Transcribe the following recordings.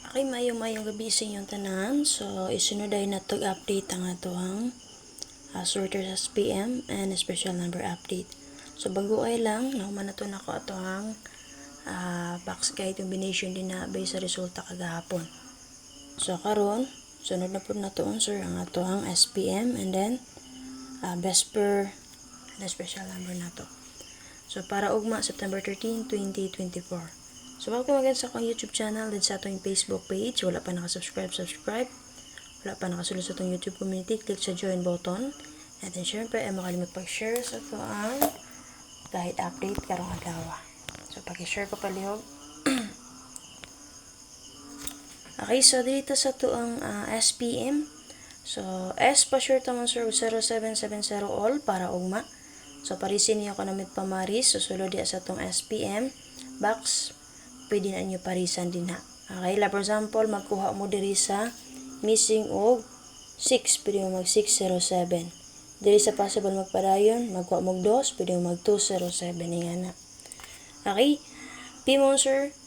Okay, mayong gabi sa inyong tanan. So, isunuday na tag-update ang atong sorter sa SPM and special number update. So, bago ay lang, nahuman na to na ko atong box guide combination din na based sa resulta kagahapon. So, karon sunod na po na to sir ang atong SPM and then Vesper and special number na to. So, para ugma September 13, 2024. So, welcome again sa akong YouTube channel din sa atong Facebook page. Wala pa nakasubscribe, subscribe. Wala pa nakasulod sa atong YouTube community, click sa join button. And then, syempre, ay makalimut pag-share sa ito ang guide update karong adlaw. So, pag-share ko palihog. Okay, so dito sa ito ang SPM. So, S pa sure tamang sir 0770 all para ugma. So, parisin niyo ko namit pamaris. So, sulod diya sa itong SPM box. Pwede na nyo parisan din ha. Okay, for example, magkuha mo diri sa missing og 6, pwede mo mag 607. Diri sa possible magpadayon, magkuha mo 2, pwede mo mag 207. Nga na. Okay, P monster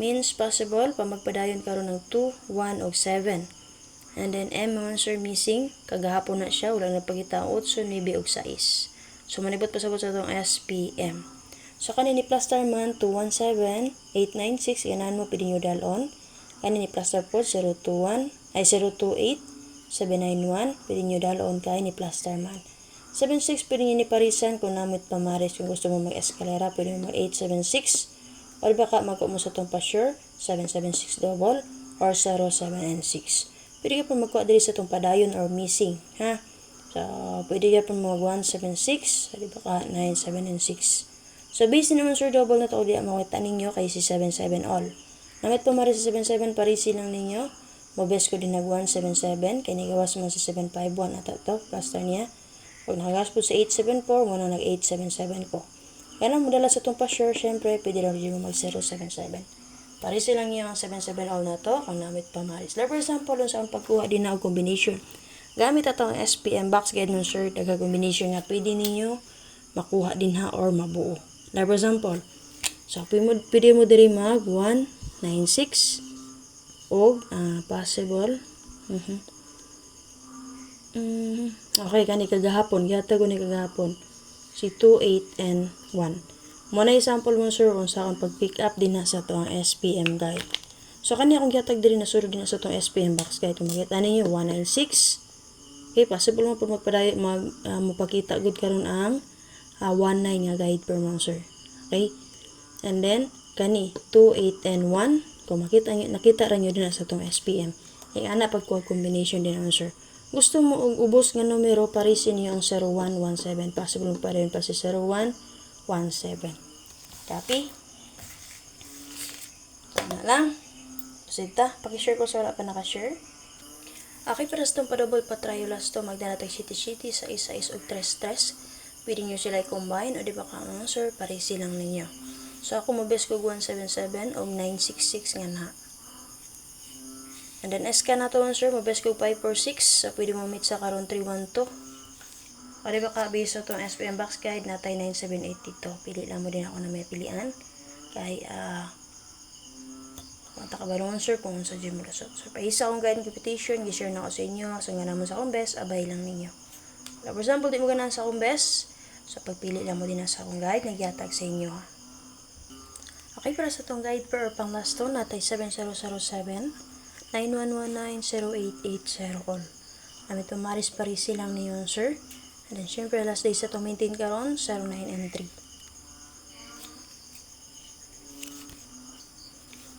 means possible, pa magpadayon karon ng 2, 1, og 7. And then M monster missing, kagahapon na siya, wala na pagita ang 8, 9, og 6. So, manibot pa sa itong SPM. So, kanini plaster man 217896 ganan mo pwede nyo dalon. Kanini plaster po 028 791 pwede nyo dalon kay ni plaster man. 76 pwede nyo ni parisan kung namit pamares kung gusto mo mag-eskalera pwede mo mag 876 o baka magkuha mo sa itong pasure 776 double or 07 and 6. Pwede ka pa magkuha diri sa itong padayon or missing ha. So, pwede ka pa mag 176 o baka 97 and 6. So, based naman sir, double na to ulit makita ninyo kay si 77 all. Namit pa mara sa 77, parisi lang ninyo. Mabes ko din nag 177, kaya nagawas mo sa 751 at ito, plaster niya. Pag nakagawas po sa 874, muna nag 877 ko. Kaya lang, madala sa itong pa-sure, syempre, pwede lang din mo mag 077. Parisi lang niyo ang 77 all na to, kung namit pa maris. For example, sa pagkuha din na combination. Gamit itong SPM box guide nun sir, daga combination nga pwede ninyo makuha din ha or mabuo. For example, so pwede mo diri mag 196 o possible. Okay, kani kagahapon, gata ko ni kagahapon. Si 28 and 1. Muna example mo sir kung saan pag-pick up din na sa to ang SPM guide. So kani akong gatag diri na suro din na sa tong SPM box guide. Kung makita ninyo 196. Okay, possible mo po magpadayon mapakita gud karon ang 19 nga guide per month sir. Okay? And then, kani, 2, 8, and 1. Kung nakita rin nyo din sa itong SPM. Ana pag-combination din naman sir. Gusto mo ubos nga numero, parisin niyo ang 0117. Possible pa rin pa si 0117. Copy? Sana lang. Sita, pakishare ko sa wala pa nakashare. Okay, para sa itong pa-double pa-trio last to, magdanatag city sa isa-is og 3-3. Pwede nyo sila i-combine o di ba ka sir, parisi lang ninyo. So, ako mabes ko 177 o 966 nga na. And then, SK na to sir, mabes ko 546. So, pwede mo meet sa karon 312. O di ba ka, based sa itong SPM box guide, natay 9782. Pili lang mo din ako na may pilian. Kay, mata ka ba naman sir kung sa gym mo lasot. So, paisa akong guide computation, gi-share na ako sa inyo. So, nga naman sa akong best, abay lang ninyo. For example, di mo ganahan sa akong best. So, pagpili lang mo din sa akong guide, nagyatag sa inyo. Okay, para sa itong guide per pang last to, natay 7007-9119-0880 all. Namit itong maris parisi lang niyo, sir. And then, syempre, last day sa itong maintain karon 09 and 3.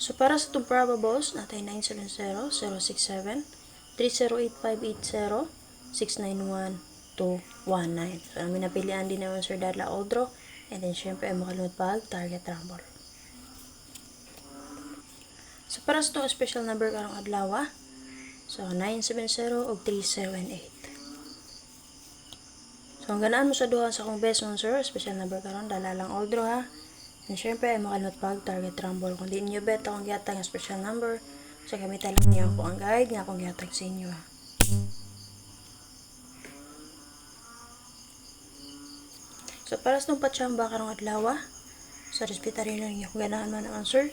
So, para sa itong probables, natay 970-067-308-580-691-219. So, namin napilian din naman Sir Dadla Aldro. And then, syempre, ay makalimut pag target rumble. So, para sa itong special number karong adlaw, so, 970 o 378. So, ang ganaan mo sa duha sa akong best one, sir. Special number karon Dala lang Aldro, ha. And syempre, ay makalimut pag target rumble. Kung di nyo bet akong giatag ng special number, so, gamitan lang niyo ako ang guide nga akong giatag sa inyo, ha. So, para sa itong patsamba karong adlaw, so, respetar rin lang yung ganahan man ang answer.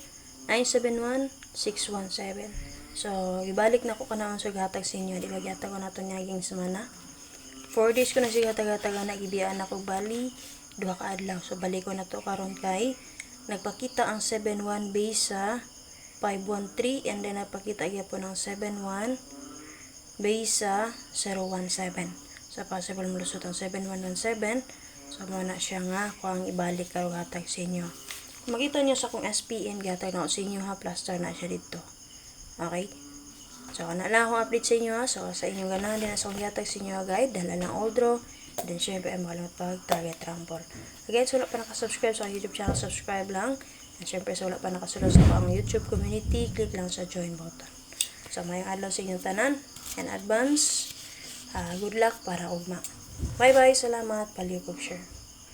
971617. So, ibalik na ko kanang sa gatag sa inyo. Di ba gatag ko na ito naging semana. 4 days ko na siya gatag-gatag na ibiyaan ako bali. 2 ka adlaw. So, balik ko na to karon kay nagpakita ang 71 base sa 513 and then nagpakita gyapon ng 71 base sa 017. So, possible malusot ang 7117. So, muna siya nga kung ibalik karong gatag sa inyo. Kung makita nyo sa akong SPN, gatag na ako sa inyo ha, plaster na siya dito. Okay? So, na lang akong update sa inyo ha. So, sa inyong ganahan din sa akong gatag sa inyo ha, guide. Dala lang all draw. And then, syempre, ay makalimot pag-target ramble. Again, so wala pa nakasubscribe sa YouTube channel, subscribe lang. And syempre, so wala pa nakasunod sa akong YouTube community, click lang sa join button. So, mayang adlaw sa inyong tanan. And advance, good luck para ugma. Bye-bye, salamat, palihog share.